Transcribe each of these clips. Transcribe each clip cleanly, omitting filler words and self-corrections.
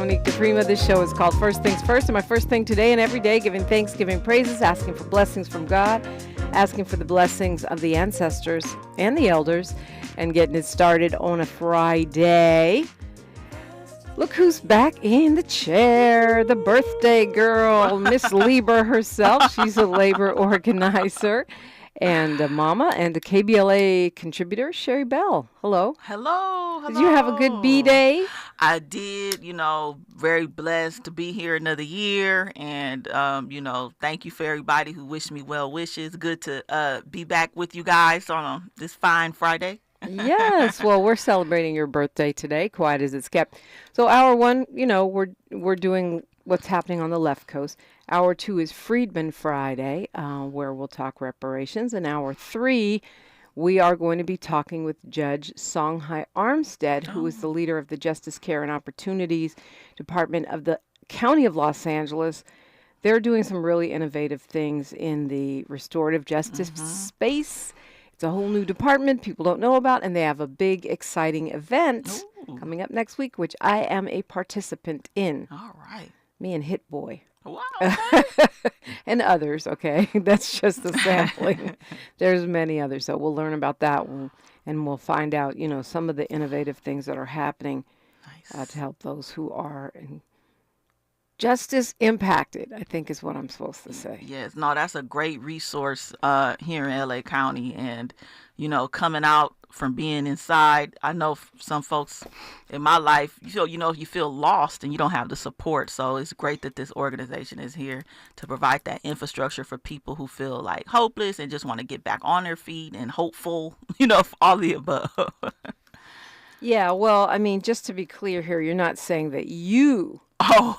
Dominique DiPrima. This show is called First Things First, and my first thing today and every day, giving thanks, giving praises, asking for blessings from God, asking for the blessings of the ancestors and the elders, and getting it started on a Friday. Look who's back in the chair, the birthday girl, Miss Lieber herself. She's a labor organizer and a mama and a KBLA contributor, Sherri Bell. Hello. Hello. Did you have a good B-Day? I did, very blessed to be here another year. And, thank you for everybody who wished me well wishes. Good to be back with you guys on this fine Friday. Yes. Well, we're celebrating your birthday today, quiet as it's kept. So hour one, we're doing what's happening on the left coast. Hour two is Freedman Friday, where we'll talk reparations. And hour three, we are going to be talking with Judge Songhai Armstead, who is the leader of the Justice Care and Opportunities Department of the County of Los Angeles. They're doing some really innovative things in the restorative justice space. It's a whole new department people don't know about, and they have a big, exciting event coming up next week, which I am a participant in. All right. Me and Hit Boy. Wow. Okay. And others, okay? That's just a sampling. There's many others, so we'll learn about that one, and we'll find out, some of the innovative things that are happening to help those who are justice impacted, I think is what I'm supposed to say. Yes. No, that's a great resource here in LA County. And, coming out from being inside, I know some folks in my life, you feel lost and you don't have the support. So it's great that this organization is here to provide that infrastructure for people who feel like hopeless and just want to get back on their feet and hopeful, all the above. Yeah, well, just to be clear here, you're not saying that you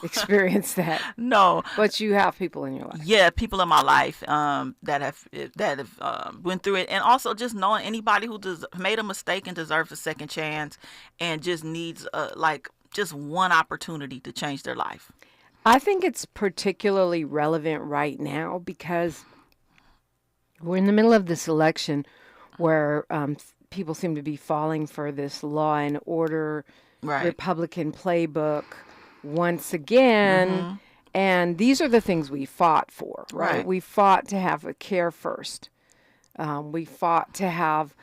experience that. No. But you have people in your life. Yeah, people in my life that have went through it. And also just knowing anybody who made a mistake and deserves a second chance and just needs just one opportunity to change their life. I think it's particularly relevant right now because we're in the middle of this election where people seem to be falling for this law and order Republican playbook once again. And these are the things we fought for, right? We fought to have a care first. We fought to have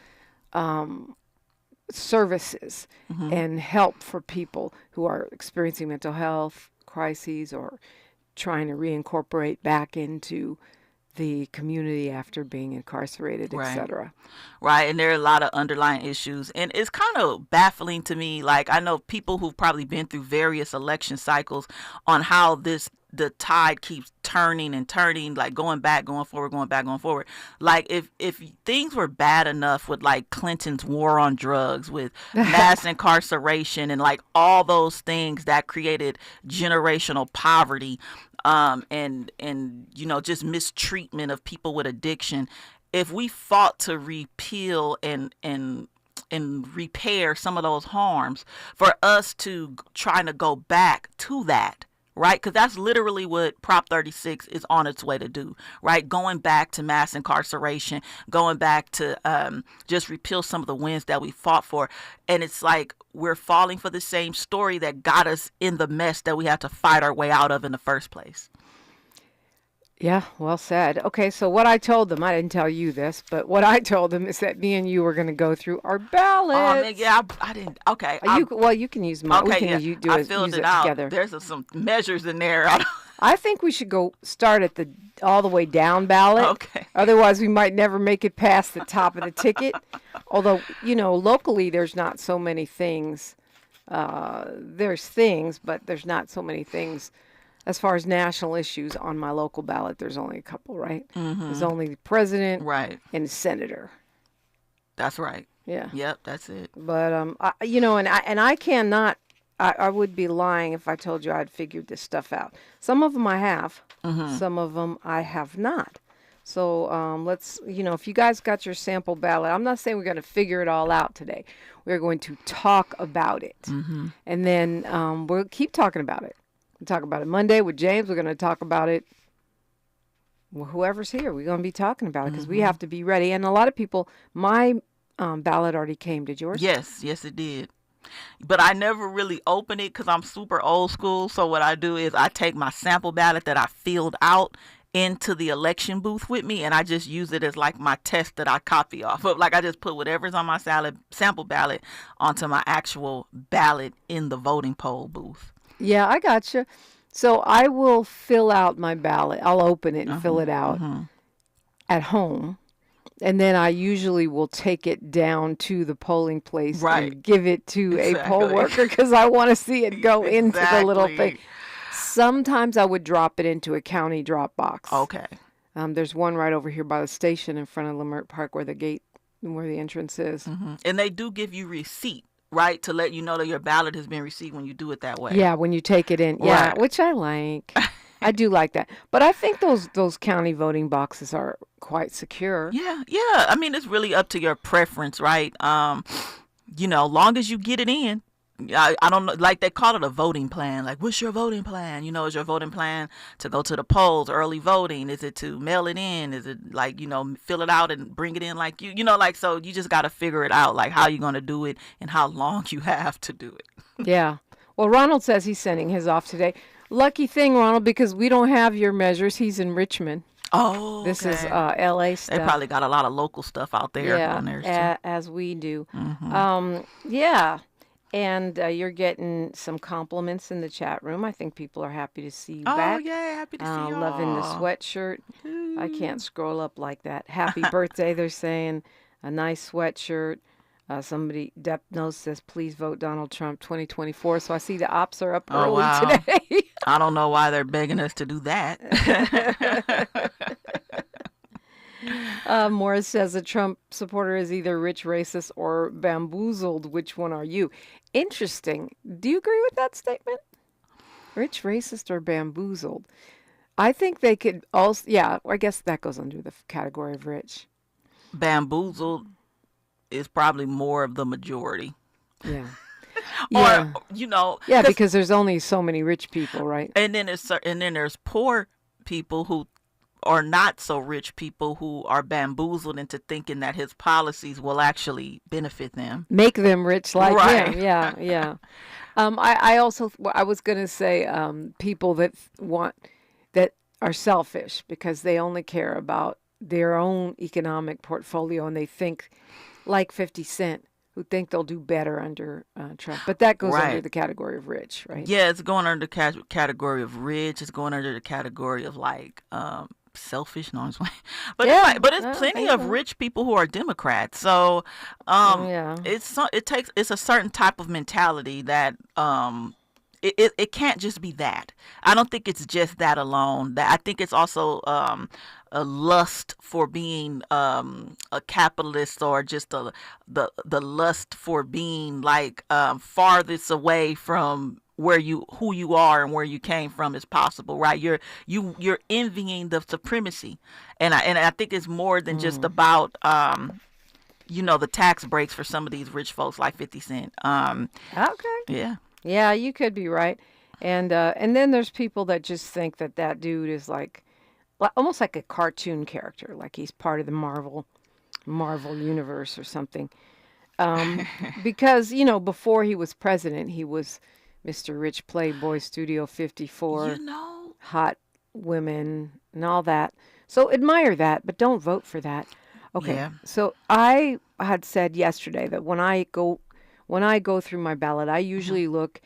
services and help for people who are experiencing mental health crises or trying to reincorporate back into the community after being incarcerated, etc. Right. And there are a lot of underlying issues. And it's kind of baffling to me. Like, I know people who've probably been through various election cycles on how the tide keeps turning and turning, like going back, going forward, going back, going forward. Like if things were bad enough with like Clinton's war on drugs, with mass incarceration and like all those things that created generational poverty, and just mistreatment of people with addiction. If we fought to repeal and repair some of those harms, for us to try to go back to that, right? Because that's literally what Prop 36 is on its way to do, right? Going back to mass incarceration, going back to just repeal some of the wins that we fought for. And it's like we're falling for the same story that got us in the mess that we had to fight our way out of in the first place. Yeah, well said. Okay, so what I told them, I didn't tell you this, but what I told them is that me and you were going to go through our ballots. I didn't. Okay. You can use mine. Okay, I filled it out. Together. There's some measures in there. I think we should start at the all the way down ballot. Okay. Otherwise, we might never make it past the top of the ticket. Although, locally there's not so many things. There's things, but there's not so many things. As far as national issues on my local ballot, there's only a couple, right? There's only the president and the senator. That's right. Yeah. Yep, that's it. But, I cannot, I would be lying if I told you I'd figured this stuff out. Some of them I have. Some of them I have not. So let's, if you guys got your sample ballot, I'm not saying we're going to figure it all out today. We're going to talk about it. And then we'll keep talking about it. We'll talk about it Monday with James. We're going to talk about it. Well, whoever's here, we're going to be talking about it because we have to be ready. And a lot of people, my ballot already came. Did yours? Yes, it did. But I never really open it because I'm super old school. So what I do is I take my sample ballot that I filled out into the election booth with me, and I just use it as like my test that I copy off of. Like I just put whatever's on my sample ballot onto my actual ballot in the voting poll booth. Yeah, I gotcha. So I will fill out my ballot. I'll open it and fill it out at home. And then I usually will take it down to the polling place Right. and give it to a poll Exactly. worker because I want to see it go into the little thing. Exactly. Sometimes I would drop it into a county drop box. Okay. There's one right over here by the station in front of Lamert Park where the entrance is. And they do give you receipt, right, to let you know that your ballot has been received when you do it that way. Yeah, when you take it in. Yeah, Right. which I like. I do like that. But I think those county voting boxes are quite secure. Yeah. I mean, it's really up to your preference, right? Long as you get it in. I don't know, like they call it a voting plan. Like, what's your voting plan? Is your voting plan to go to the polls, early voting? Is it to mail it in? Is it like, fill it out and bring it in like so you just got to figure it out, like how you're going to do it and how long you have to do it. Yeah. Well, Ronald says he's sending his off today. Lucky thing, Ronald, because we don't have your measures. He's in Richmond. Oh, This is okay. L.A. stuff. They probably got a lot of local stuff out there on theirs too. As we do. Yeah. And you're getting some compliments in the chat room. I think people are happy to see you back. Oh, yeah, happy to see y'all. Loving the sweatshirt. I can't scroll up like that. Happy birthday, they're saying. A nice sweatshirt. Somebody, Depnos says, please vote Donald Trump 2024. So I see the ops are up early today. I don't know why they're begging us to do that. Morris says a Trump supporter is either rich, racist, or bamboozled. Which one are you? Interesting. Do you agree with that statement? Rich, racist, or bamboozled? I think they could also, yeah, I guess that goes under the category of rich. Bamboozled is probably more of the majority. Yeah. Or, Yeah, because there's only so many rich people, right? And then there's poor people who are not so rich people who are bamboozled into thinking that his policies will actually benefit them. Make them rich like Right. him. Yeah. I was going to say people that are selfish because they only care about their own economic portfolio and they think like 50 Cent who think they'll do better under Trump. But that goes under the category of rich, right? Yeah, it's going under the category of rich. It's going under the category of like selfish. No, I'm just playing. But it's plenty of rich people who are Democrats. So it's a certain type of mentality that it can't just be that. I don't think it's just that alone. That I think it's also a lust for being a capitalist, or just the lust for being like farthest away from who you are and where you came from as possible, right? You're envying the supremacy, and I think it's more than just about the tax breaks for some of these rich folks like 50 Cent. Okay. Yeah, you could be right. And then there's people that just think that dude is like almost like a cartoon character, like he's part of the Marvel universe or something. Because, before he was president, he was Mr. Rich Playboy Studio 54, hot women and all that. So admire that, but don't vote for that. Okay. Yeah. So I had said yesterday that when I go through my ballot, I usually look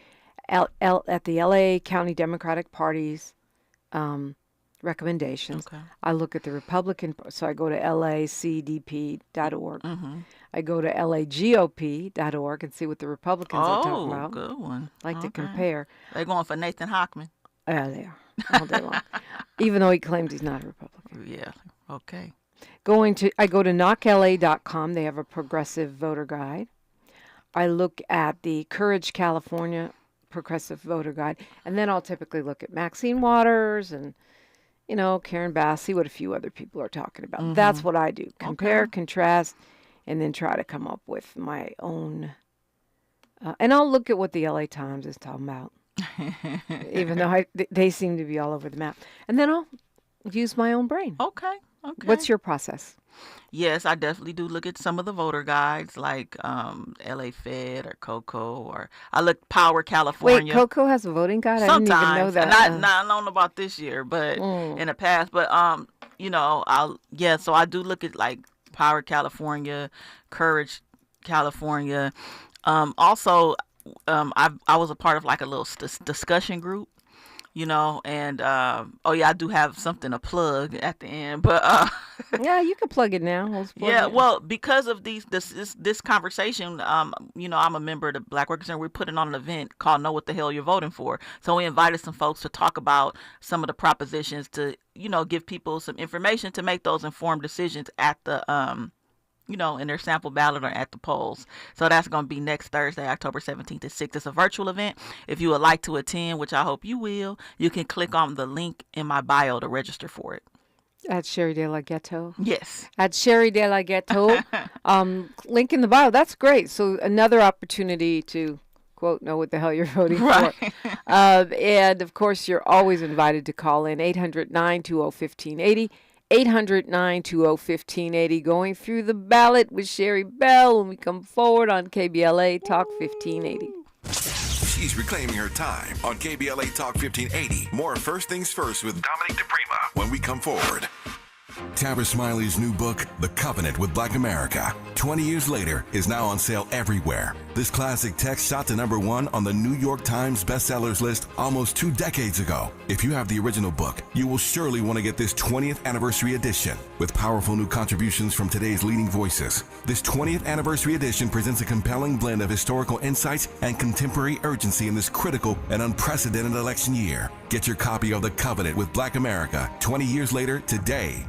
at the LA County Democratic Party's recommendations. Okay. I look at the Republican, so I go to lacdp.org. I go to lagop.org and see what the Republicans are talking about. Oh, good one. Like to compare. They're going for Nathan Hochman. Yeah, they are. All day long. Even though he claims he's not a Republican. Yeah, okay. I go to knockla.com. They have a progressive voter guide. I look at the Courage California progressive voter guide. And then I'll typically look at Maxine Waters and Karen Bass, see what a few other people are talking about. That's what I do. Compare, contrast, and then try to come up with my own. And I'll look at what the LA Times is talking about, even though they seem to be all over the map. And then I'll use my own brain. Okay. Okay. What's your process? Yes, I definitely do look at some of the voter guides like LA Fed or Coco, or I look Power Wait, California. Coco has a voting guide? I didn't even know Sometimes, and that. not I don't know about this year, but Mm. in the past. But so I do look at like Power California, Courage California. Also, I was a part of like a little discussion group, and oh yeah, I do have something to plug at the end, but Yeah, you can plug it now. Let's plug yeah, it. well, because of this conversation, I'm a member of the Black Workers Center. We're putting on an event called "Know What the Hell You're Voting For." So we invited some folks to talk about some of the propositions to, give people some information to make those informed decisions at the in their sample ballot or at the polls. So that's going to be next Thursday, October 17th at 6. It's a virtual event. If you would like to attend, which I hope you will, you can click on the link in my bio to register for it. At Sherri De La Ghetto. Yes. At Sherri De La Ghetto. Link in the bio. That's great. So another opportunity to, quote, know what the hell you're voting Right. for. And, of course, you're always invited to call in 800-920-1580. 800-920-1580. Going through the ballot with Sherri Bell when we come forward on KBLA Talk 1580. She's reclaiming her time on KBLA Talk 1580. More First Things First with Dominique DiPrima when we come forward. Tabitha Smiley's new book, The Covenant with Black America, 20 years later, is now on sale everywhere. This classic text shot to #1 on the New York Times bestsellers list almost 2 decades ago. If you have the original book, you will surely want to get this 20th anniversary edition with powerful new contributions from today's leading voices. This 20th anniversary edition presents a compelling blend of historical insights and contemporary urgency in this critical and unprecedented election year. Get your copy of The Covenant with Black America 20 years later today.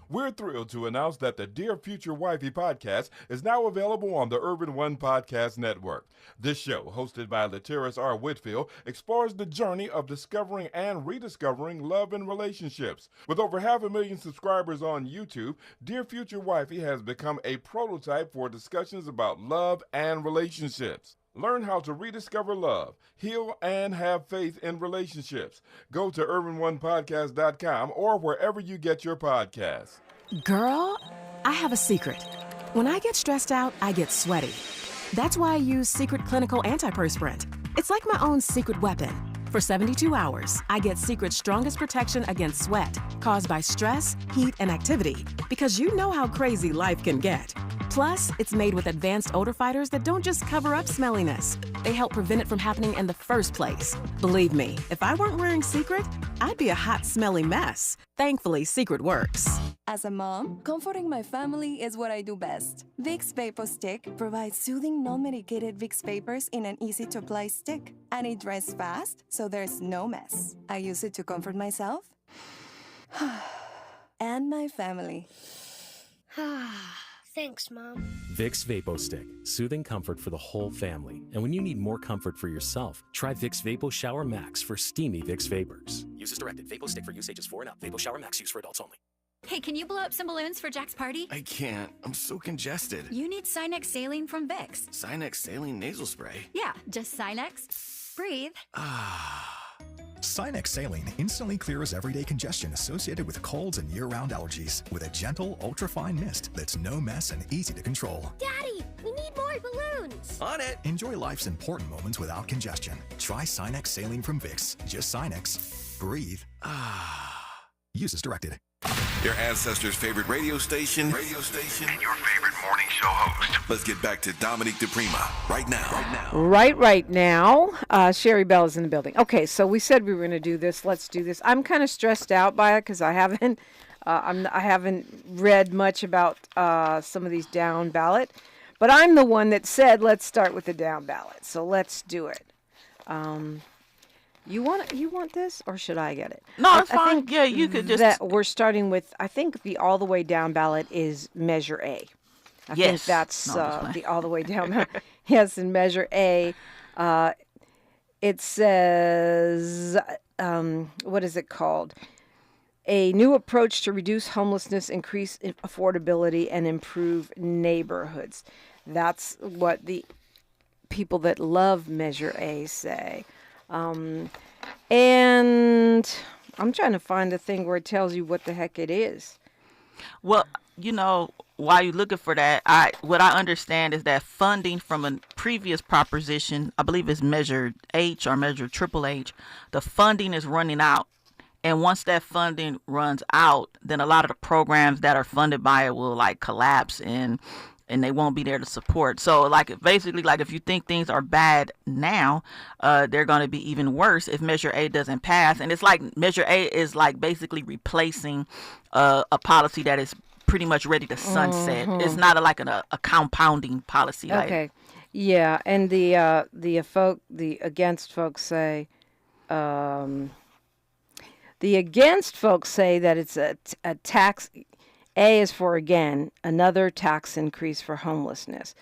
We're thrilled to announce that the Dear Future Wifey podcast is now available on the Urban One Podcast Network. This show, hosted by Latiris R. Whitfield, explores the journey of discovering and rediscovering love and relationships. With over 500,000 subscribers on YouTube, Dear Future Wifey has become a prototype for discussions about love and relationships. Learn how to rediscover love, heal, and have faith in relationships. Go to urbanonepodcast.com or wherever you get your podcasts. Girl, I have a secret. When I get stressed out, I get sweaty. That's why I use Secret Clinical Antiperspirant. It's like my own secret weapon. For 72 hours, I get Secret's strongest protection against sweat caused by stress, heat, and activity, because you know how crazy life can get. Plus, it's made with advanced odor fighters that don't just cover up smelliness. They help prevent it from happening in the first place. Believe me, if I weren't wearing Secret, I'd be a hot, smelly mess. Thankfully, Secret works. As a mom, comforting my family is what I do best. Vicks Vapor Stick provides soothing, non-medicated Vicks vapors in an easy-to-apply stick. And it dries fast, so there's no mess. I use it to comfort myself and my family. Thanks, Mom. Vicks Vapo Stick, soothing comfort for the whole family. And when you need more comfort for yourself, try Vicks Vapo Shower Max for steamy Vicks vapors. Use as directed. Vapo Stick for use ages 4 and up. Vapo Shower Max use for adults only. Hey, can you blow up some balloons for Jack's party? I can't. I'm so congested. You need Sinex Saline from Vicks. Sinex Saline Nasal Spray? Yeah, just Sinex. Breathe. Sinex Saline instantly clears everyday congestion associated with colds and year-round allergies with a gentle, ultra-fine mist that's no mess and easy to control. Daddy, we need more balloons. On it. Enjoy life's important moments without congestion. Try Sinex Saline from Vicks. Just Sinex. Breathe. Use as directed. Your ancestors' favorite radio station, and your favorite morning show host. Let's get back to Dominique DiPrima right now. Right now. Sherri Bell is in the building. Okay, so we said we were going to do this. Let's do this. I'm kind of stressed out by it because I haven't read much about some of these down ballot, but I'm the one that said let's start with the down ballot. So let's do it. You want this, or should I get it? No, it's I fine. think Yeah, you could just. that we're starting with. I think the all the way down ballot is Measure A. I think Yes. that's No, I'm just playing. the all the way down. Yes, in Measure A, it says, what is it called? A new approach to reduce homelessness, increase affordability, and improve neighborhoods. That's what the people that love Measure A say. And I'm trying to find the thing where it tells you what the heck it is. Well, while you're looking for that, what I understand is that funding from a previous proposition, I believe it's Measure H or Measure Triple H, the funding is running out. And once that funding runs out, then a lot of the programs that are funded by it will like collapse and they won't be there to support. So basically if you think things are bad now, they're going to be even worse if Measure A doesn't pass. And it's like Measure A is like basically replacing a policy that is pretty much ready to sunset. It's not a compounding policy. Okay. Yeah. And the against folks say, that it's a tax. A is for, again, another tax increase for homelessness.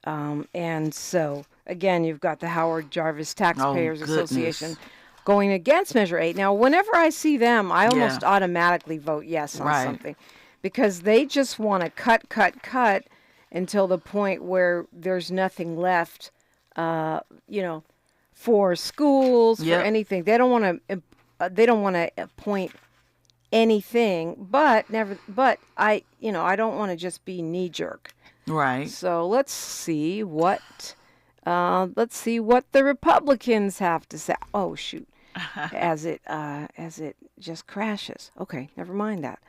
And so, again, you've got the Howard Jarvis Taxpayers Association going against Measure 8. Now, whenever I see them, I almost automatically vote yes on something because they just want to cut until the point where there's nothing left, for schools, for anything. They don't want to appoint anything, but I don't want to just be knee jerk. Right. So let's see what the Republicans have to say. Oh shoot. as it just crashes. Okay, never mind that.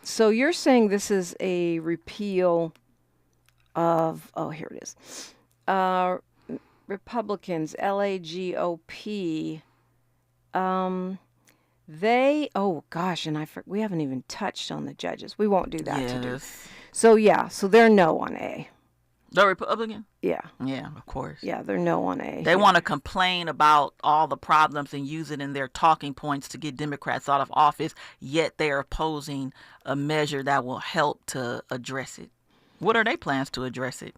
So you're saying this is a repeal of here it is. Republicans, LAGOP. We haven't even touched on the judges. We won't do that today. So they're no on A. The Republican? Yeah. Yeah, of course. Yeah, they're no on A. They want to complain about all the problems and use it in their talking points to get Democrats out of office, yet they're opposing a measure that will help to address it. What are their plans to address it?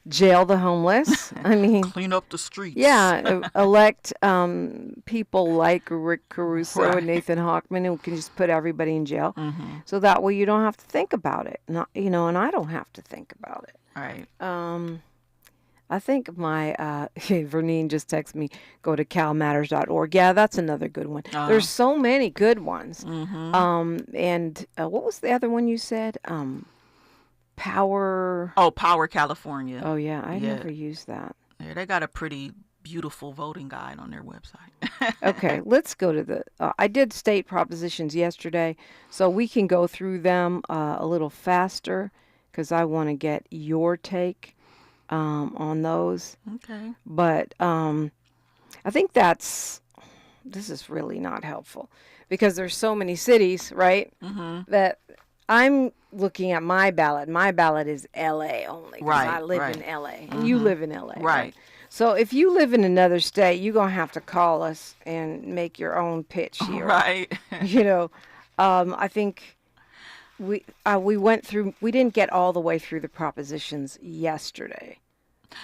Jail the homeless. I mean, clean up the streets. Yeah, elect people like Rick Caruso and Nathan Hochman who can just put everybody in jail. Mm-hmm. So that way you don't have to think about it. And I don't have to think about it. Right. I think my Vernine just texted me, go to calmatters.org. Yeah, that's another good one. There's so many good ones. Mm-hmm. And what was the other one you said? Power California. Oh yeah, I never used that. Yeah, they got a pretty beautiful voting guide on their website. Okay, let's go to the I did state propositions yesterday, so we can go through them a little faster because I want to get your take on those. Okay. But I think this is really not helpful because there's so many cities, right? Mm-hmm. That I'm looking at my ballot. My ballot is L.A. only because I live in L.A. and you live in L.A. Right. So if you live in another state, you're going to have to call us and make your own pitch here. Right. I think we went through, we didn't get all the way through the propositions yesterday.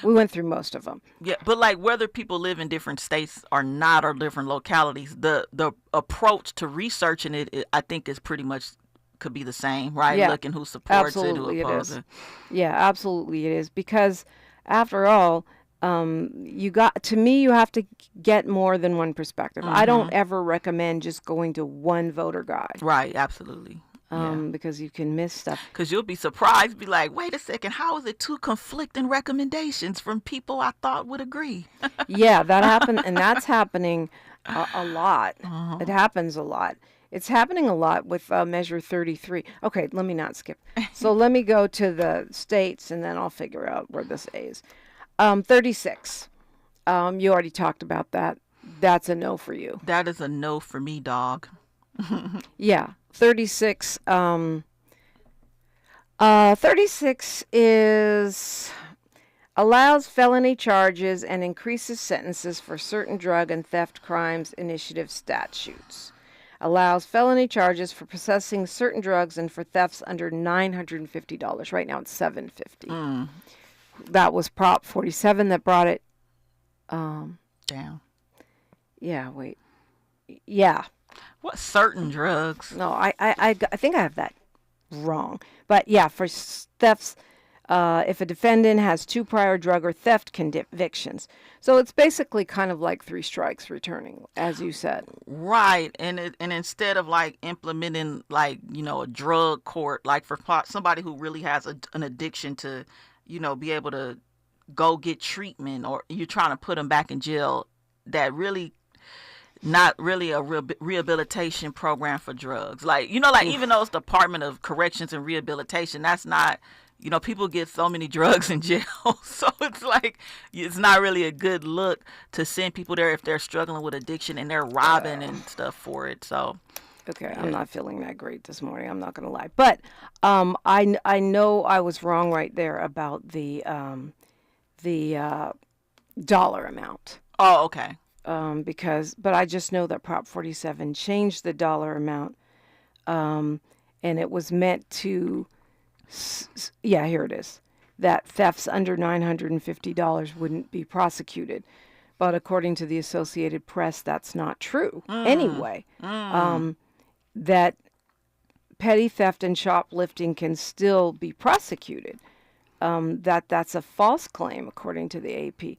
We went through most of them. Yeah, but whether people live in different states or not or different localities, the approach to researching it I think is pretty much could be the same, right? Yeah, looking who supports it, who opposes it. Yeah, absolutely it is. Because after all, you have to get more than one perspective. Mm-hmm. I don't ever recommend just going to one voter guide. Right, absolutely. Because you can miss stuff. Because you'll be surprised, be like, wait a second, how is it two conflicting recommendations from people I thought would agree? Yeah, that happened, and that's happening a lot. Uh-huh. It happens a lot. It's happening a lot with Measure 33. Okay, let me not skip. So let me go to the states, and then I'll figure out where this is. 36. You already talked about that. That's a no for you. That is a no for me, dog. Yeah, 36. 36 is allows felony charges and increases sentences for certain drug and theft crimes initiative statutes. Allows felony charges for possessing certain drugs and for thefts under $950. Right now it's $750. That was Prop 47 that brought it down. Yeah, wait. Yeah. What certain drugs? No, I think I have that wrong. But yeah, for thefts if a defendant has 2 prior drug or theft convictions. So it's basically kind of like 3 strikes returning, as you said. Right. And instead of like implementing like, a drug court, like for somebody who really has an addiction to, be able to go get treatment, or you're trying to put them back in jail, that really not really a rehabilitation program for drugs. Like, even though it's Department of Corrections and Rehabilitation, that's not, people get so many drugs in jail. So it's like, it's not really a good look to send people there if they're struggling with addiction and they're robbing and stuff for it. So. Okay, I'm not feeling that great this morning. I'm not going to lie. But I know I was wrong right there about the dollar amount. Oh, okay. But I just know that Prop 47 changed the dollar amount, and it was meant to, here it is, that thefts under $950 wouldn't be prosecuted. But according to the Associated Press, that's not true. Anyway, that petty theft and shoplifting can still be prosecuted. That's a false claim, according to the AP.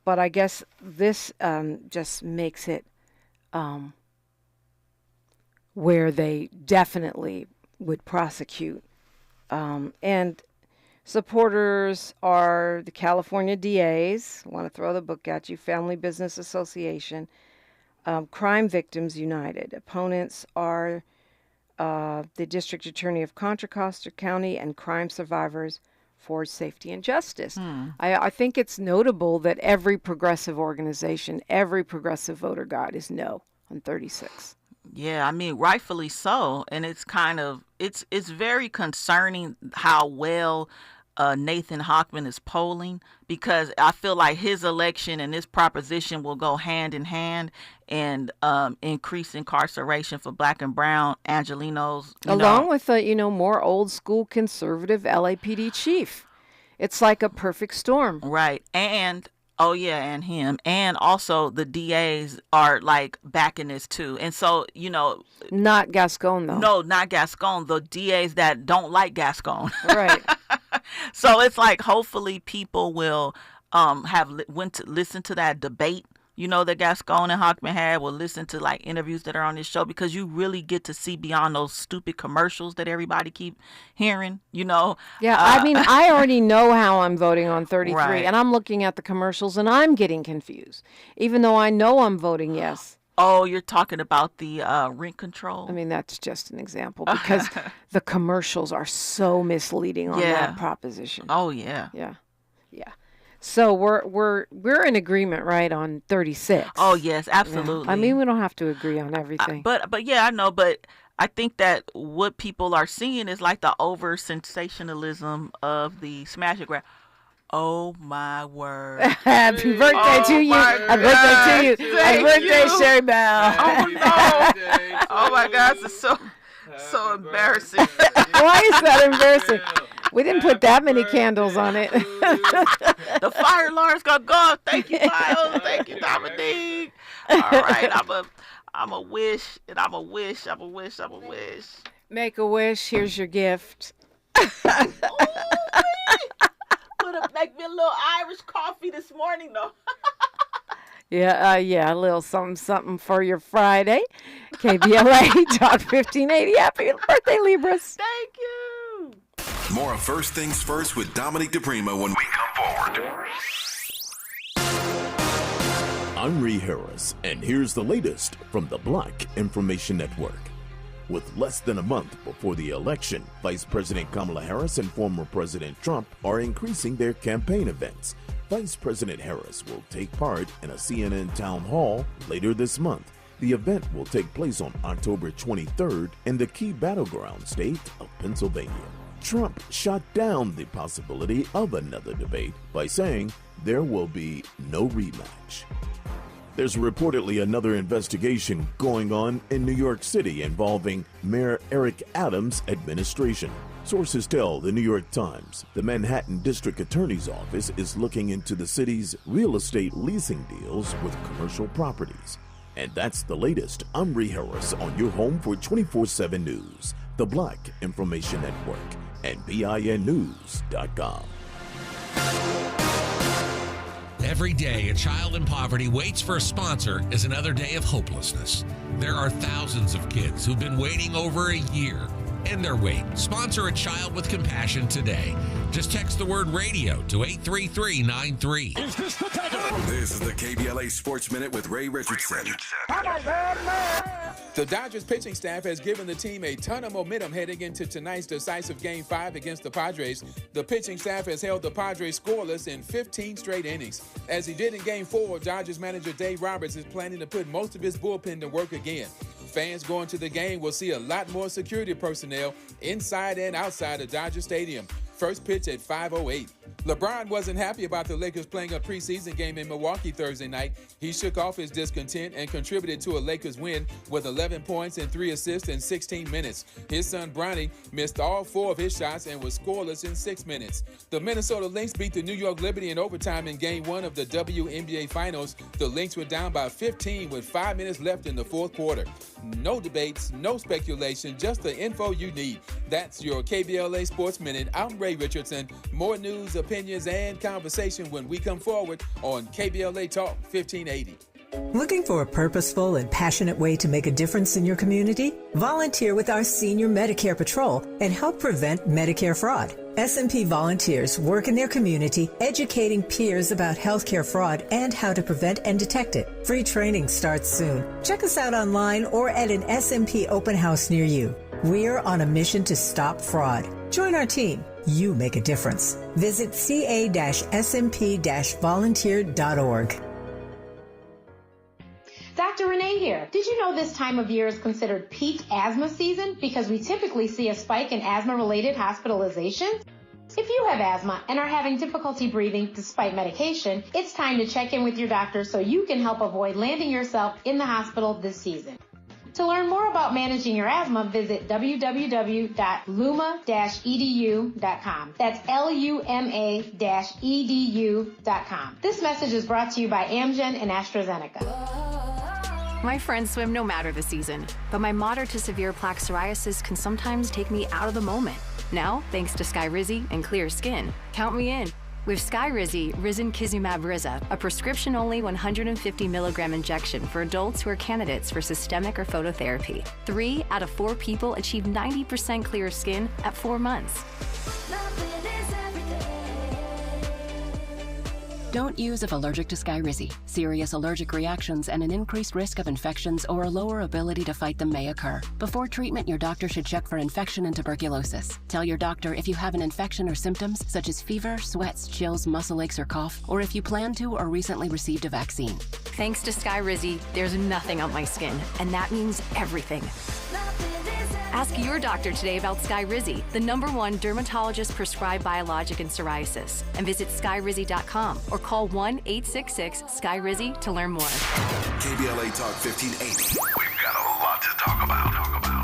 But I guess this just makes it where they definitely would prosecute. And supporters are the California DAs, I want to throw the book at you, Family Business Association, Crime Victims United. Opponents are the District Attorney of Contra Costa County and Crime Survivors for Safety and Justice. I think it's notable that every progressive organization, every progressive voter guide is no on 36. Yeah, I mean, rightfully so. And it's kind of, it's very concerning how well Nathan Hochman is polling, because I feel like his election and this proposition will go hand in hand and increase incarceration for Black and brown Angelenos. Along with a, more old school conservative LAPD chief. It's like a perfect storm. Right. And and him. And also the DAs are like backing this too. And so, not Gascon though. No, not Gascon. The DAs that don't like Gascon. Right. So it's like, hopefully people will went to listen to that debate, that Gascon and Hochman had, will listen to like interviews that are on this show, because you really get to see beyond those stupid commercials that everybody keep hearing, Yeah, I mean, I already know how I'm voting on 33, right. And I'm looking at the commercials and I'm getting confused, even though I know I'm voting yes. Oh, you're talking about the rent control? I mean, that's just an example, because the commercials are so misleading on that proposition. Oh, yeah. Yeah. So we're in agreement, right, on 36. Oh, yes, absolutely. Yeah. I mean, we don't have to agree on everything. But yeah, I know. But I think that what people are seeing is like the over sensationalism of the smash and grab. Oh my word! Happy birthday to you! Happy birthday to you! Happy birthday, Sherri Bell! Oh no! Oh my gosh, it's so embarrassing. Why is that embarrassing? We didn't put that many candles on it. The fire alarm's gonna go off. Thank you, Miles. Thank you, Dominique. All right, I'm a wish, and I'm a wish. Make a wish. Here's your gift. Make me a little Irish coffee this morning, though. Yeah, a little something for your Friday. KBLA Talk 1580. Happy birthday, Libras. Thank you. More of First Things First with Dominique DiPrima when we come forward. I'm Ree Harris, and here's the latest from the Black Information Network. With less than a month before the election, Vice President Kamala Harris and former President Trump are increasing their campaign events. Vice President Harris will take part in a CNN town hall later this month. The event will take place on October 23rd in the key battleground state of Pennsylvania. Trump shot down the possibility of another debate by saying there will be no rematch. There's reportedly another investigation going on in New York City involving Mayor Eric Adams' administration. Sources tell the New York Times the Manhattan District Attorney's Office is looking into the city's real estate leasing deals with commercial properties. And that's the latest. I'm Ree Harris on your home for 24/7 News, the Black Information Network. and BINnews.com. Every day, a child in poverty waits for a sponsor is another day of hopelessness. There are thousands of kids who've been waiting over a year. End their wait. Sponsor a child with compassion today. Just text the word radio to 83393. This is the KBLA Sports Minute with Ray Richardson. The Dodgers pitching staff has given the team a ton of momentum heading into tonight's decisive Game 5 against the Padres. The pitching staff has held the Padres scoreless in 15 straight innings. As he did in Game 4, Dodgers manager Dave Roberts is planning to put most of his bullpen to work again. Fans going to the game will see a lot more security personnel inside and outside of Dodger Stadium. First pitch at 5:08. LeBron wasn't happy about the Lakers playing a preseason game in Milwaukee Thursday night. He shook off his discontent and contributed to a Lakers win with 11 points and 3 assists in 16 minutes. His son Bronny missed all 4 of his shots and was scoreless in 6 minutes. The Minnesota Lynx beat the New York Liberty in overtime in Game 1 of the WNBA Finals. The Lynx were down by 15 with 5 minutes left in the fourth quarter. No debates, no speculation, just the info you need. That's your KBLA Sports Minute. I'm Ray Richardson. More news, opinions, and conversation when we come forward on KBLA Talk 1580. Looking for a purposeful and passionate way to make a difference in your community? Volunteer with our Senior Medicare Patrol and help prevent Medicare fraud. S&P volunteers work in their community educating peers about healthcare fraud and how to prevent and detect it. Free training starts soon. Check us out online or at an S&P open house near you. We're on a mission to stop fraud. Join our team. You make a difference. Visit ca-smp-volunteer.org. Dr. Renee here. Did you know this time of year is considered peak asthma season because we typically see a spike in asthma-related hospitalizations? If you have asthma and are having difficulty breathing despite medication, it's time to check in with your doctor so you can help avoid landing yourself in the hospital this season. To learn more about managing your asthma, visit www.luma-edu.com. That's LUMA-edu.com. This message is brought to you by Amgen and AstraZeneca. My friends swim no matter the season, but my moderate to severe plaque psoriasis can sometimes take me out of the moment. Now, thanks to Skyrizi and clear skin, count me in. With Skyrizi, Risankizumab Riza, a prescription-only 150 milligram injection for adults who are candidates for systemic or phototherapy. 3 out of 4 people achieve 90% clear skin at 4 months. Don't use if allergic to Skyrizi. Serious allergic reactions and an increased risk of infections or a lower ability to fight them may occur. Before treatment, your doctor should check for infection and tuberculosis. Tell your doctor if you have an infection or symptoms such as fever, sweats, chills, muscle aches, or cough, or if you plan to or recently received a vaccine. Thanks to Skyrizi, there's nothing on my skin, and that means everything. Ask your doctor today about Skyrizi, the #1 dermatologist-prescribed biologic in psoriasis, and visit skyrizi.com or call 1-866-SKYRIZI to learn more. KBLA Talk 1580. We've got a lot to talk about.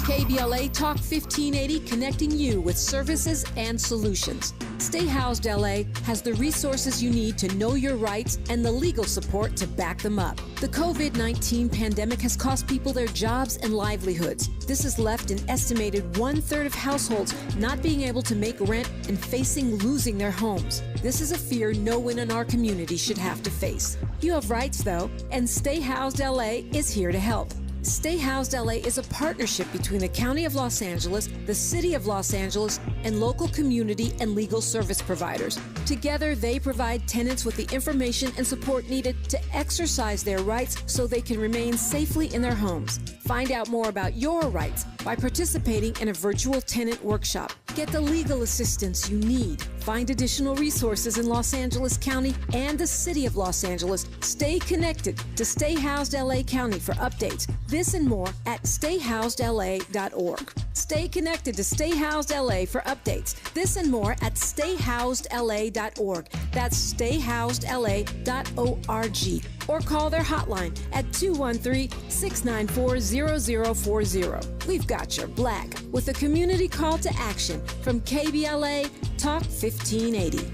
KBLA Talk 1580, connecting you with services and solutions. Stay Housed LA has the resources you need to know your rights and the legal support to back them up. The COVID-19 pandemic has cost people their jobs and livelihoods. This has left an estimated 1/3 of households not being able to make rent and facing losing their homes. This is a fear no one in our community should have to face. You have rights, though, and Stay Housed LA is here to help. Stay Housed LA is a partnership between the County of Los Angeles, the City of Los Angeles, and local community and legal service providers. Together, they provide tenants with the information and support needed to exercise their rights so they can remain safely in their homes. Find out more about your rights by participating in a virtual tenant workshop. Get the legal assistance you need. Find additional resources in Los Angeles County and the City of Los Angeles. Stay connected to Stay Housed LA County for updates. This and more at stayhousedla.org. Stay connected to Stay Housed LA for updates. This and more at stayhousedla.org. That's stayhousedla.org. Or call their hotline at 213-694-0040. We've got your black with a community call to action from KBLA Talk 1580.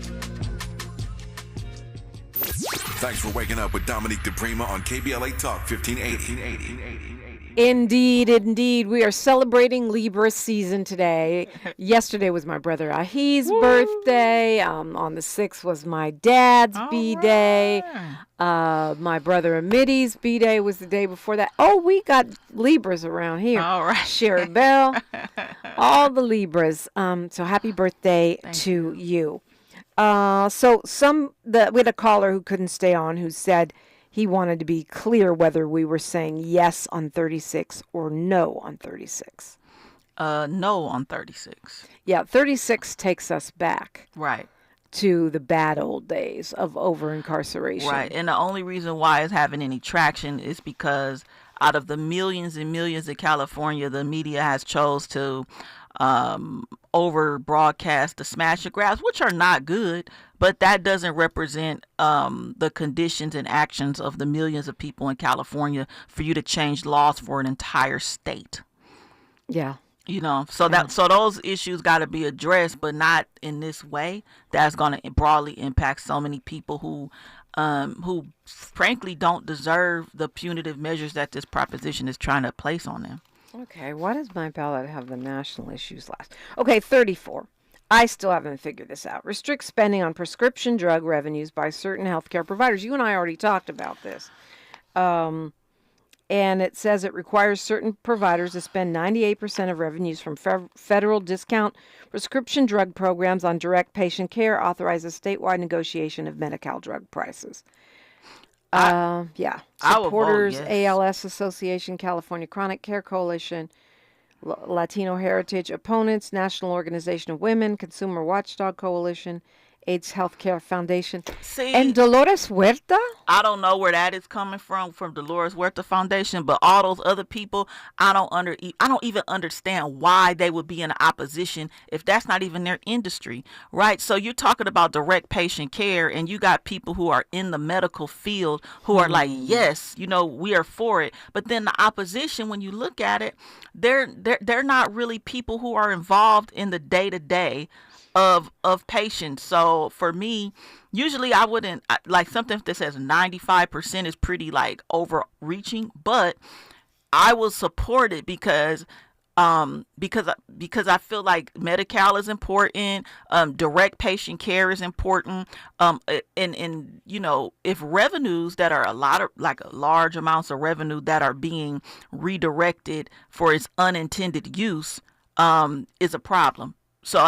Thanks for waking up with Dominique DiPrima on KBLA Talk 1580. Indeed, indeed. We are celebrating Libra season today. Yesterday was my brother Ahi's birthday. On the 6th was my dad's B-Day. My brother Amitti's B-Day was the day before that. Oh, we got Libras around here. All right. Sherri Bell. All the Libras. So happy birthday to you. We had a caller who couldn't stay on who said he wanted to be clear whether we were saying yes on 36 or no on 36. No on 36. Yeah, 36 takes us back. Right. To the bad old days of over-incarceration. Right, and the only reason why it's having any traction is because out of the millions and millions in California, the media has chose to over broadcast the smash and grabs, which are not good, but that doesn't represent the conditions and actions of the millions of people in California for you to change laws for an entire state. Yeah. You know, so those issues got to be addressed, but not in this way. That's going to broadly impact so many people who frankly don't deserve the punitive measures that this proposition is trying to place on them. Okay, why does my ballot have the national issues last? Okay, 34. I still haven't figured this out. Restrict spending on prescription drug revenues by certain healthcare providers. You and I already talked about this. And it says it requires certain providers to spend 98% of revenues from federal discount prescription drug programs on direct patient care, authorizes statewide negotiation of Medi-Cal drug prices. Supporters, yes. ALS Association, California Chronic Care Coalition, Latino Heritage Opponents, National Organization of Women, Consumer Watchdog Coalition, AIDS Healthcare Foundation, and Dolores Huerta? I don't know where that is coming from Dolores Huerta Foundation, but all those other people, I don't even understand why they would be in opposition if that's not even their industry, right? So you're talking about direct patient care, and you got people who are in the medical field who are like, yes, we are for it. But then the opposition, when you look at it, they're not really people who are involved in the day-to-day of patients. So for me, usually I wouldn't like something that says 95% is pretty like overreaching, but I will support it because I feel like Medi-Cal is important, direct patient care is important, and if revenues that are large amounts of revenue that are being redirected for its unintended use is a problem. So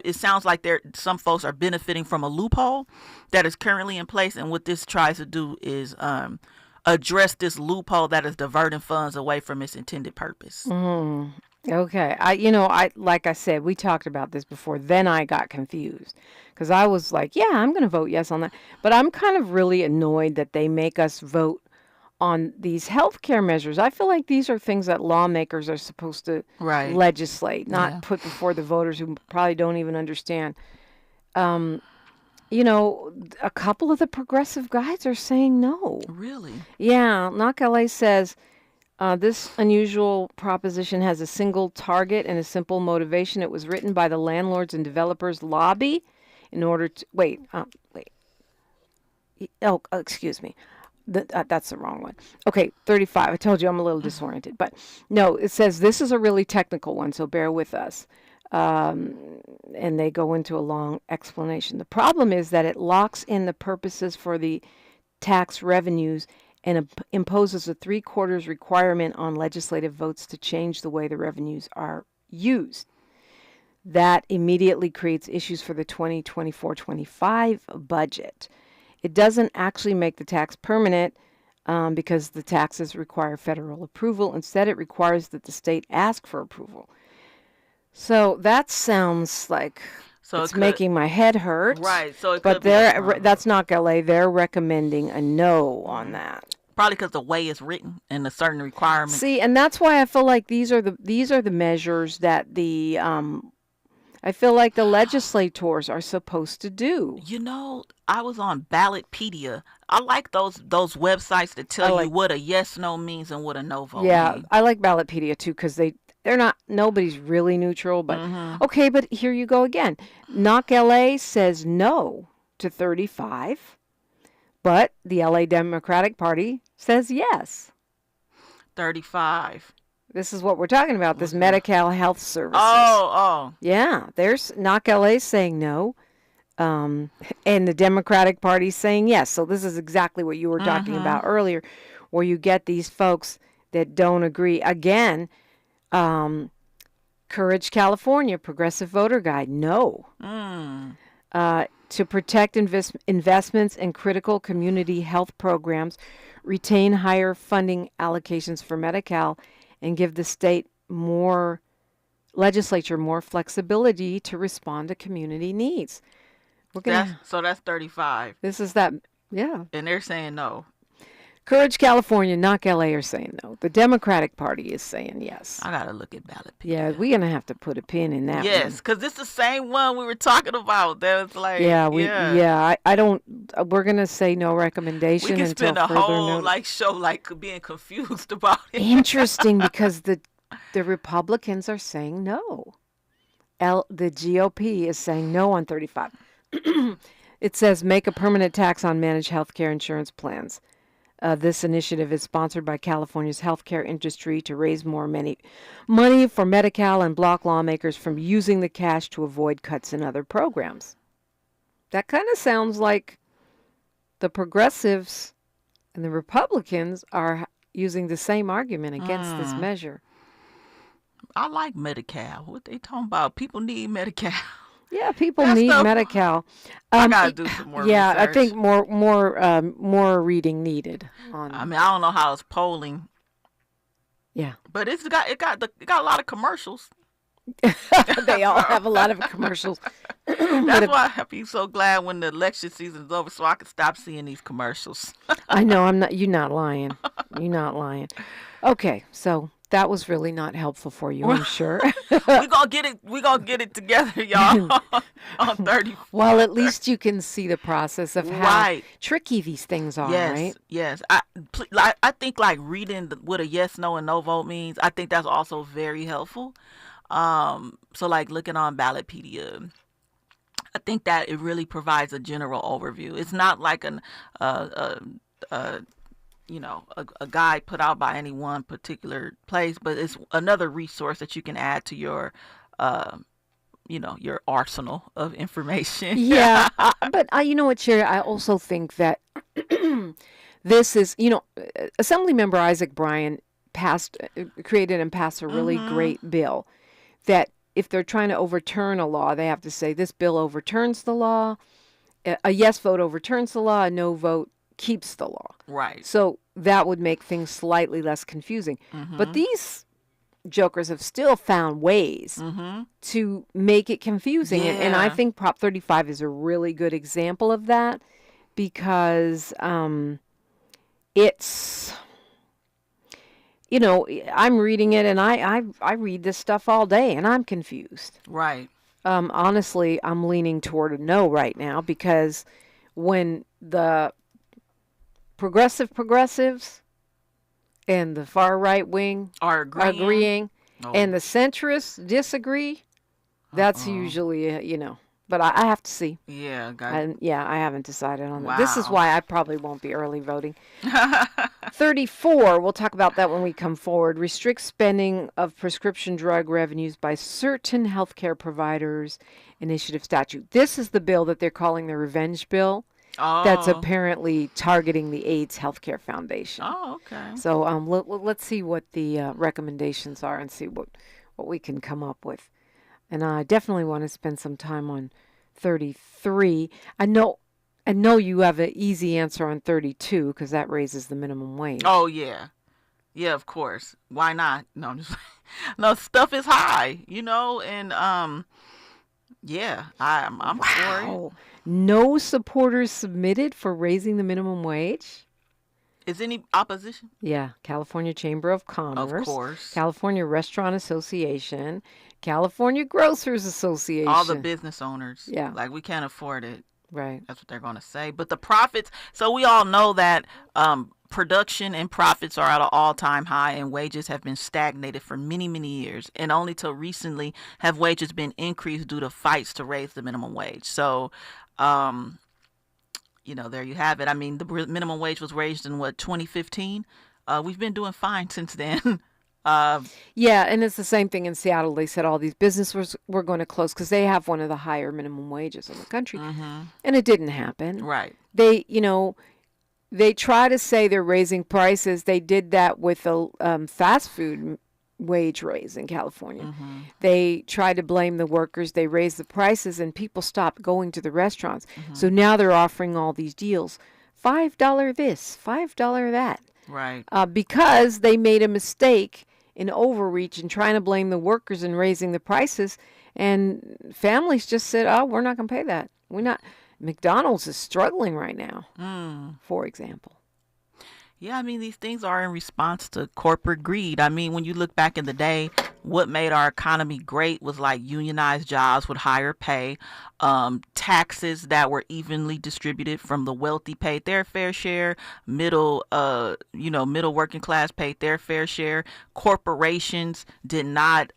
it sounds like some folks are benefiting from a loophole that is currently in place, and what this tries to do is address this loophole that is diverting funds away from its intended purpose. Okay, I like I said, we talked about this before. Then I got confused because I was like, yeah, I'm going to vote yes on that, but I'm kind of really annoyed that they make us vote on these healthcare measures. I feel like these are things that lawmakers are supposed to legislate, not put before the voters who probably don't even understand. A couple of the progressive guys are saying no. Really? Yeah. Knock LA says this unusual proposition has a single target and a simple motivation. It was written by the landlords and developers lobby in order to excuse me. That's the wrong one. Okay, 35. I told you I'm a little disoriented. But no, it says this is a really technical one, so bear with us. And they go into a long explanation. The problem is that it locks in the purposes for the tax revenues and imposes a 3/4 requirement on legislative votes to change the way the revenues are used. That immediately creates issues for the 2024-25 budget. It doesn't actually make the tax permanent because the taxes require federal approval. Instead, it requires that the state ask for approval. So that sounds like it's making my head hurt. Right. So that's not LA. They're recommending a no on that. Probably because the way it's written and the certain requirements. See, and that's why I feel like these are the measures that I feel like the legislators are supposed to do. I was on Ballotpedia. I like those websites that tell you what a yes, no means and what a no vote means. I like Ballotpedia too because nobody's really neutral. But okay, but here you go again. Knock LA says no to 35, but the LA Democratic Party says yes. 35. This is what we're talking about, this Medi-Cal health services. Oh. Yeah, there's Knock LA saying no, and the Democratic Party saying yes. So this is exactly what you were talking about earlier, where you get these folks that don't agree. Again, Courage California, Progressive Voter Guide, no. To protect investments in critical community health programs, retain higher funding allocations for Medi-Cal, and give the state legislature more flexibility to respond to community needs. So that's 35. This is that, yeah. And they're saying no. Courage California, Knock LA are saying no. The Democratic Party is saying yes. I gotta look at Ballot. Yeah, we're gonna have to put a pin in that. Yes, because it's the same one we were talking about. That was like, I don't. We're gonna say no recommendation. We can until spend a further whole notice. show being confused about it. Interesting, because the Republicans are saying no. The GOP is saying no on 35. It says make a permanent tax on managed healthcare insurance plans. This initiative is sponsored by California's healthcare industry to raise more money for Medi-Cal and block lawmakers from using the cash to avoid cuts in other programs. That kind of sounds like the progressives and the Republicans are using the same argument against this measure. I like Medi-Cal. What they talking about? People need Medi-Cal. Yeah, people need Medi-Cal. I gotta do some more research. I think more reading needed. I don't know how it's polling. Yeah, but it got a lot of commercials. They all have a lot of commercials. That's why I'd be so glad when the election season is over, so I can stop seeing these commercials. I know. You're not lying. You're not lying. Okay, so that was really not helpful for you, I'm sure. We're gonna get it together, y'all. On 30. Well, at least you can see the process of how tricky these things are, right? Yes. I think reading what a yes, no, and no vote means, I think that's also very helpful. So looking on Ballotpedia, I think that it really provides a general overview. It's not like a guide put out by any one particular place, but it's another resource that you can add to your, your arsenal of information. Yeah, but you know what, Sherri? I also think that this is, Assemblymember Isaac Bryan created and passed a really great bill that if they're trying to overturn a law, they have to say this bill overturns the law. A yes vote overturns the law. A no vote keeps the law. Right. So that would make things slightly less confusing. But these jokers have still found ways to make it confusing. Yeah. And I think Prop 35 is a really good example of that because it's, I'm reading it and I read this stuff all day and I'm confused. Right. Honestly, I'm leaning toward a no right now because when the progressives and the far right wing are agreeing. And the centrists disagree, that's usually but I have to see. Yeah, I haven't decided on that. This is why I probably won't be early voting. 34, we'll talk about that when we come forward. Restricts spending of prescription drug revenues by certain healthcare providers initiative statute. This is the bill that they're calling the revenge bill. That's apparently targeting the AIDS Healthcare Foundation. Oh, okay. So let's see what the recommendations are and see what we can come up with. And I definitely want to spend some time on 33. I know you have an easy answer on 32 because that raises the minimum wage. Oh, yeah. Yeah, of course. Why not? No, I'm just no, stuff is high, and yeah, I'm for it. No supporters submitted for raising the minimum wage? Is any opposition? Yeah, California Chamber of Commerce. Of course. California Restaurant Association. California Grocers Association. All the business owners. Yeah. We can't afford it. Right. That's what they're going to say. But the profits, so we all know that production and profits are at an all-time high and wages have been stagnated for many, many years. And only till recently have wages been increased due to fights to raise the minimum wage. So, there you have it. I mean, the minimum wage was raised in 2015. we've been doing fine since then. Yeah, and it's the same thing in Seattle. They said all these businesses were going to close because they have one of the higher minimum wages in the country, and it didn't happen. Right. They, they try to say they're raising prices. They did that with the fast food wage raise in California. They tried to blame the workers. They raised the prices, and people stopped going to the restaurants. So now they're offering all these deals. $5 this, $5 that. Right. Because they made a mistake in overreach and trying to blame the workers and raising the prices. And families just said, oh, we're not going to pay that. We're not. McDonald's is struggling right now, for example. Yeah, I mean, these things are in response to corporate greed. I mean, when you look back in the day, what made our economy great was like unionized jobs with higher pay, taxes that were evenly distributed from the wealthy paid their fair share, middle working class paid their fair share. Corporations did not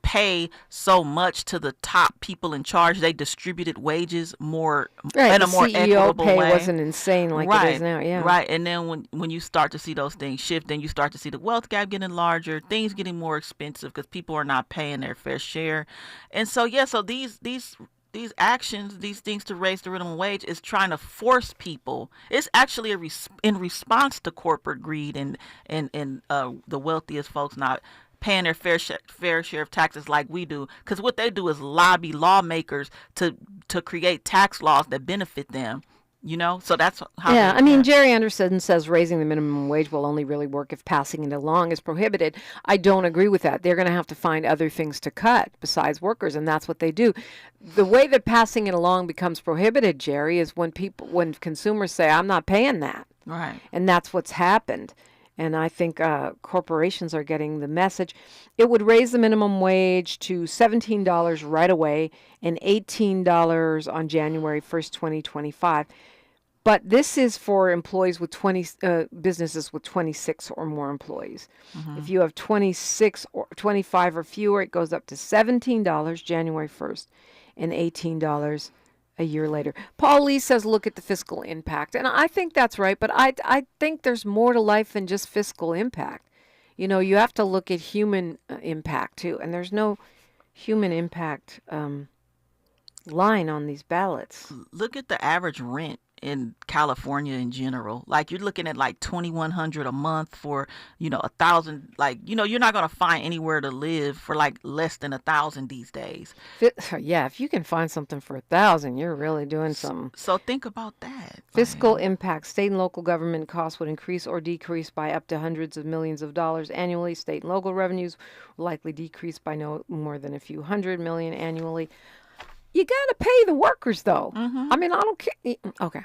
pay so much to the top people in charge. They distributed wages more in a more CEO equitable pay way. wasn't insane like it is now. Yeah. Right. And then when you start to see those things shift, then you start to see the wealth gap getting larger, things getting more expensive because people are not paying their fair share. And so these actions, these things to raise the minimum wage is trying to force people. It's actually in response to corporate greed and the wealthiest folks not paying their fair share of taxes like we do, because what they do is lobby lawmakers to create tax laws that benefit them. So that's how. Yeah, I mean, Jerry Anderson says raising the minimum wage will only really work if passing it along is prohibited. I don't agree with that. They're going to have to find other things to cut besides workers, and that's what they do. The way that passing it along becomes prohibited, Jerry, is when consumers say, I'm not paying that. Right. And that's what's happened. And I think corporations are getting the message. It would raise the minimum wage to $17 right away and $18 on January 1st, 2025. But this is for employees with businesses with 26 or more employees. If you have 26 or 25 or fewer, it goes up to $17 January 1st and $18 a year later. Paul Lee says, look at the fiscal impact. And I think that's right, but I think there's more to life than just fiscal impact. You have to look at human impact too. And there's no human impact line on these ballots. Look at the average rent in California in general. Like, you're looking at like $2,100 a month for, $1,000. Like, you're not going to find anywhere to live for like less than $1,000 these days. Yeah, if you can find something for $1,000, you're really doing something. So think about that. Fiscal impact. State and local government costs would increase or decrease by up to hundreds of millions of dollars annually. State and local revenues will likely decrease by no more than a few $100 million annually. You got to pay the workers, though. I mean, I don't care. Okay.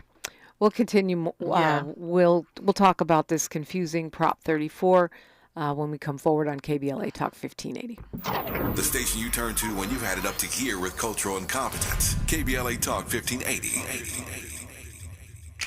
We'll continue. We'll talk about this confusing Prop 34 when we come forward on KBLA Talk 1580. The station you turn to when you've had it up to here with cultural incompetence. KBLA Talk 1580.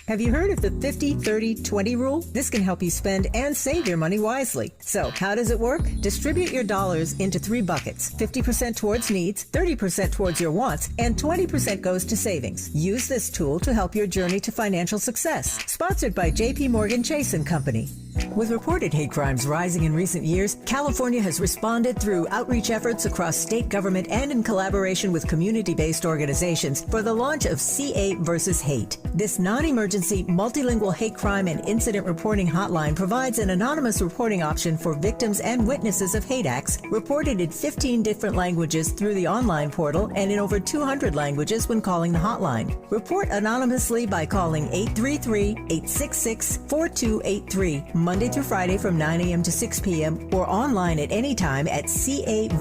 Have you heard of the 50-30-20 rule? This can help you spend and save your money wisely. So, how does it work? Distribute your dollars into 3 buckets. 50% towards needs, 30% towards your wants, and 20% goes to savings. Use this tool to help your journey to financial success. Sponsored by J.P. Morgan Chase & Company. With reported hate crimes rising in recent years, California has responded through outreach efforts across state government and in collaboration with community-based organizations for the launch of CA versus Hate. This non-emergency, multilingual hate crime and incident reporting hotline provides an anonymous reporting option for victims and witnesses of hate acts reported in 15 different languages through the online portal and in over 200 languages when calling the hotline. Report anonymously by calling 833-866-4283. Monday through Friday from 9 a.m. to 6 p.m. or online at any time at cavshate.org.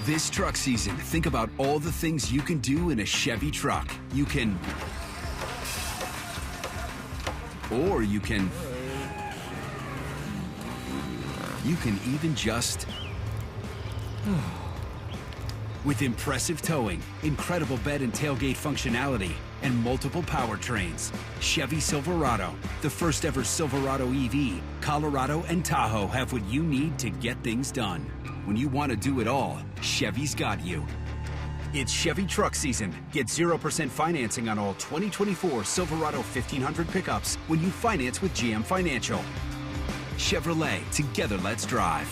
This truck season, think about all the things you can do in a Chevy truck. You can even just... With impressive towing, incredible bed and tailgate functionality, and multiple powertrains, Chevy Silverado, the first ever Silverado EV, Colorado and Tahoe have what you need to get things done. When you want to do it all, Chevy's got you. It's Chevy truck season. Get 0% financing on all 2024 Silverado 1500 pickups when you finance with GM Financial. Chevrolet, together let's drive.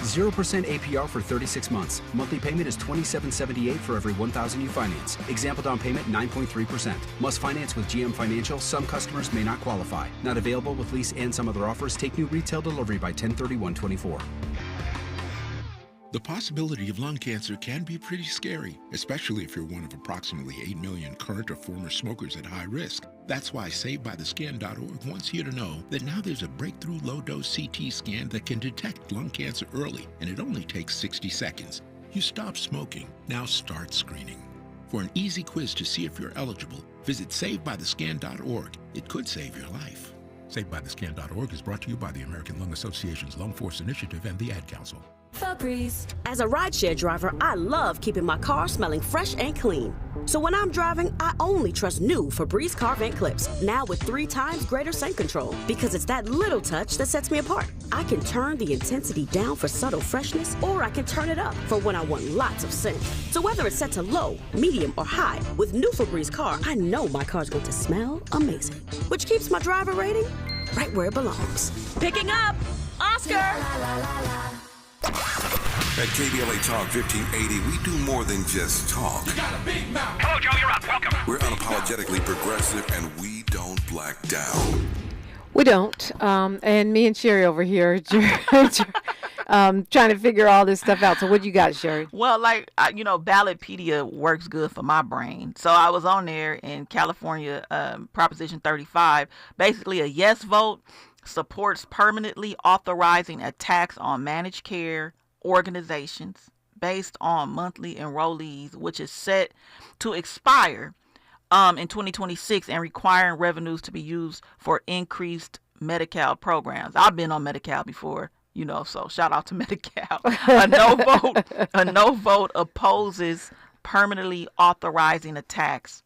0% APR for 36 months. Monthly payment is $27.78 for every $1,000 you finance. Example down payment 9.3%. Must finance with GM Financial. Some customers may not qualify. Not available with lease and some other offers. Take new retail delivery by 10/31/24. The possibility of lung cancer can be pretty scary, especially if you're one of approximately 8 million current or former smokers at high risk. That's why SaveByTheScan.org wants you to know that now there's a breakthrough low-dose CT scan that can detect lung cancer early, and it only takes 60 seconds. You stop smoking, now start screening. For an easy quiz to see if you're eligible, visit SaveByTheScan.org. It could save your life. SaveByTheScan.org is brought to you by the American Lung Association's Lung Force Initiative and the Ad Council. Febreze. As a rideshare driver, I love keeping my car smelling fresh and clean. So when I'm driving, I only trust new Febreze car vent clips, now with 3 times greater scent control, because it's that little touch that sets me apart. I can turn the intensity down for subtle freshness, or I can turn it up for when I want lots of scent. So whether it's set to low, medium, or high, with new Febreze car, I know my car's going to smell amazing, which keeps my driver rating right where it belongs. Picking up Oscar! At KBLA Talk 1580, we do more than just talk. You got a big mouth. Hello, Joe, you're up. Welcome. We're unapologetically progressive, and we don't black down. We don't. And me and Sherri over here trying to figure all this stuff out. So what you got, Sherri? Well, Ballotpedia works good for my brain. So I was on there in California, Proposition 35. Basically, a yes vote supports permanently authorizing a tax on managed care organizations based on monthly enrollees, which is set to expire in 2026, and requiring revenues to be used for increased Medi-Cal programs. I've been on Medi-Cal before, so shout out to Medi-Cal. A no vote opposes permanently authorizing a tax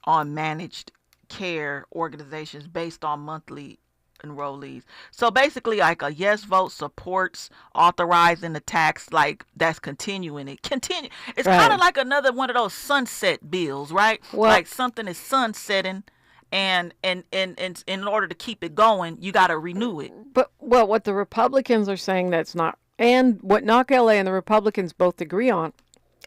on managed care organizations based on monthly enrollees. So basically, like, a yes vote supports authorizing the tax, like that's continuing it. It's kind of like another one of those sunset bills, right? Well, like something is sunsetting, and in order to keep it going, you got to renew it. But what the Republicans are saying that's not, and what Knock LA and the Republicans both agree on,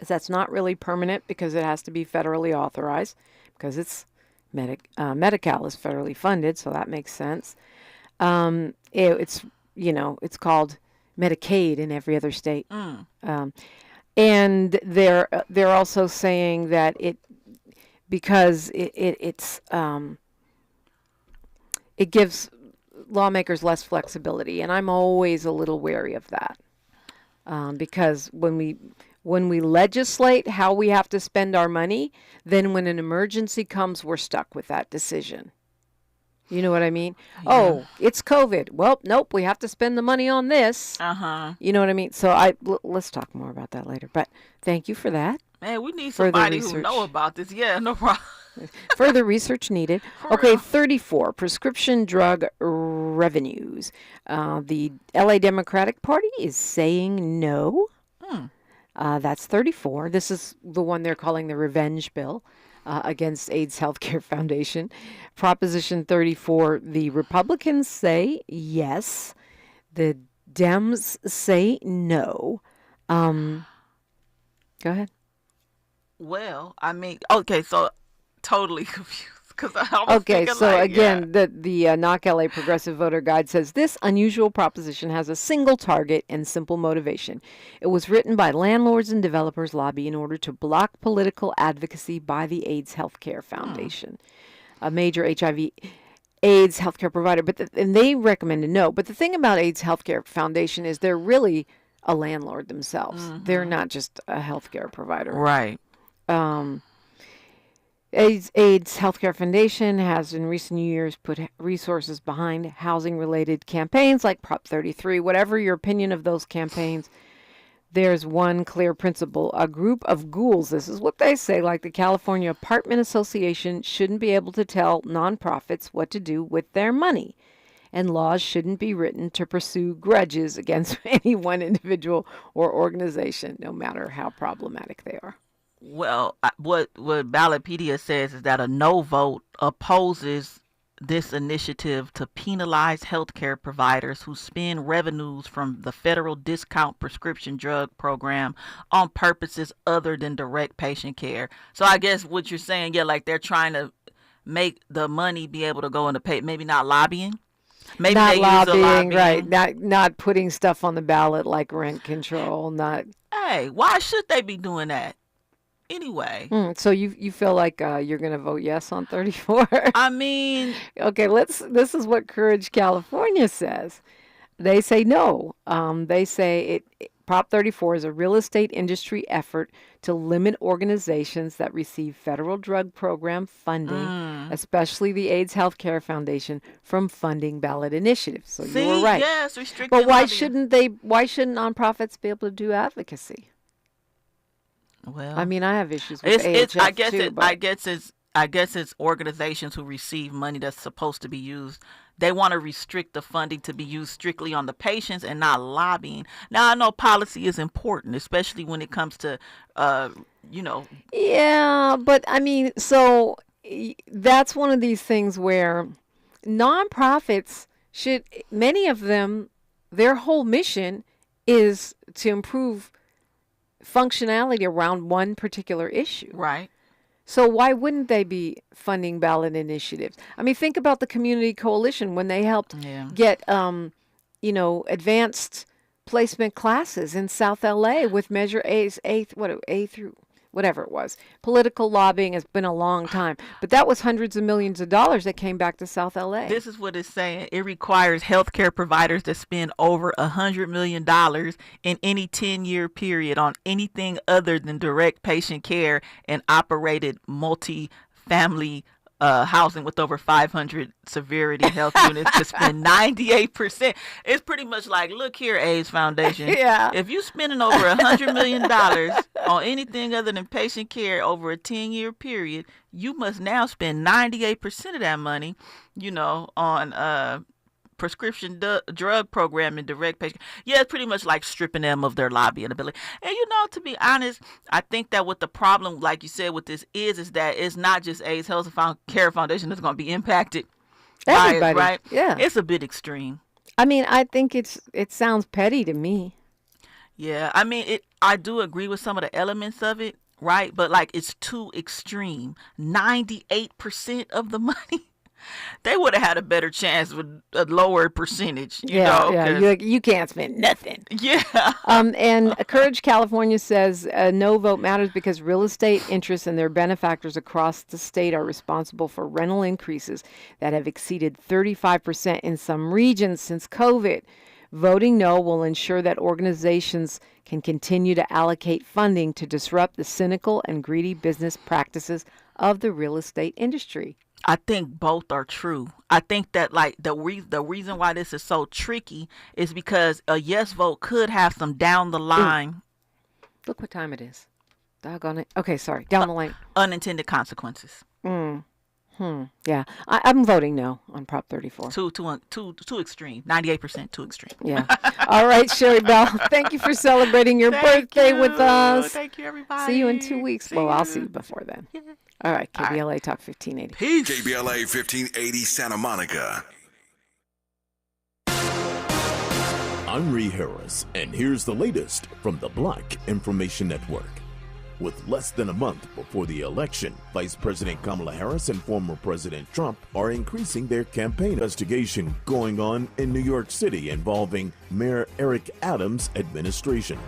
is that's not really permanent because it has to be federally authorized, because it's Medi-Cal is federally funded, so that makes sense. It's called Medicaid in every other state. And they're also saying that it gives lawmakers less flexibility, and I'm always a little wary of that, because when we legislate how we have to spend our money, then when an emergency comes, we're stuck with that decision. You know what I mean? Yeah. Oh, it's COVID. Well, nope, we have to spend the money on this. You know what I mean? So let's talk more about that later. But thank you for that. Man, we need somebody who know about this. Yeah, no problem. Further research needed. Okay, 34, prescription drug revenues. The LA Democratic Party is saying no. That's 34. This is the one they're calling the revenge bill against AIDS Healthcare Foundation. Proposition 34, the Republicans say yes. The Dems say no. Go ahead. Well, I mean, okay, so totally confused. The Knock LA Progressive Voter Guide says this unusual proposition has a single target and simple motivation. It was written by landlords and developers lobby in order to block political advocacy by the AIDS Healthcare Foundation, a major HIV/AIDS healthcare provider. And they recommended no. But the thing about AIDS Healthcare Foundation is they're really a landlord themselves. They're not just a healthcare provider. Right. AIDS Healthcare Foundation has in recent years put resources behind housing-related campaigns like Prop 33. Whatever your opinion of those campaigns, there's one clear principle. A group of ghouls, this is what they say, like the California Apartment Association, shouldn't be able to tell nonprofits what to do with their money. And laws shouldn't be written to pursue grudges against any one individual or organization, no matter how problematic they are. Well, what Ballotpedia says is that a no vote opposes this initiative to penalize healthcare providers who spend revenues from the federal discount prescription drug program on purposes other than direct patient care. So I guess what you're saying, yeah, like they're trying to make the money be able to go into pay, maybe not lobbying. Maybe not they lobbying, use a lobbying, right? Not putting stuff on the ballot like rent control. Not. Hey, why should they be doing that? Anyway. So you feel like you're going to vote yes on 34? I mean, okay, this is what Courage California says. They say no. They say Prop 34 is a real estate industry effort to limit organizations that receive federal drug program funding, especially the AIDS Healthcare Foundation, from funding ballot initiatives. So you were right. Yes, restricting but why lobbying. Why shouldn't nonprofits be able to do advocacy? Well, I mean, I have issues with AHF I guess it's organizations who receive money that's supposed to be used. They want to restrict the funding to be used strictly on the patients and not lobbying. Now, I know policy is important, especially when it comes to, Yeah, but I mean, so that's one of these things where nonprofits many of them, their whole mission is to improve functionality around one particular issue. Right. So why wouldn't they be funding ballot initiatives? I mean, think about the Community Coalition when they helped get, advanced placement classes in South LA with Measure A through whatever it was. Political lobbying has been a long time, but that was hundreds of millions of dollars that came back to South LA. This is what it's saying. It requires healthcare providers to spend over $100 million in any 10-year period on anything other than direct patient care and operated multi-family housing with over 500 severity health units to spend 98%. It's pretty much like, look here, AIDS Foundation. Yeah. If you're spending over $100 million on anything other than patient care over a 10-year period, you must now spend 98% of that money, on prescription drug program and direct patient. Yeah, it's pretty much like stripping them of their lobbying ability. And to be honest, I think that what the problem, like you said, with this is that it's not just AIDS Health Care Foundation that's going to be impacted. Everybody, right? Yeah. It's a bit extreme. I mean, I think it sounds petty to me. Yeah, I mean, I do agree with some of the elements of it, right? But it's too extreme. 98% of the money. They would have had a better chance with a lower percentage. You can't spend nothing. Yeah. And Courage California says no vote matters because real estate interests and their benefactors across the state are responsible for rental increases that have exceeded 35% in some regions since COVID. Voting no will ensure that organizations can continue to allocate funding to disrupt the cynical and greedy business practices of the real estate industry. I think both are true. I think that the reason why this is so tricky is because a yes vote could have some down the line. Look what time it is. Doggone it. Okay, sorry. Down the line. Unintended consequences. Yeah, I'm voting no on Prop 34. Too extreme. 98% too extreme. Yeah. All right, Sherri Bell. Thank you for celebrating your birthday with us. Thank you, everybody. See you in 2 weeks. I'll see you before then. Yeah. All right, KBLA Talk 1580. Peace. KBLA 1580 Santa Monica. I'm Ree Harris, and here's the latest from the Black Information Network. With less than a month before the election, Vice President Kamala Harris and former President Trump are increasing their campaign investigation going on in New York City involving Mayor Eric Adams' administration.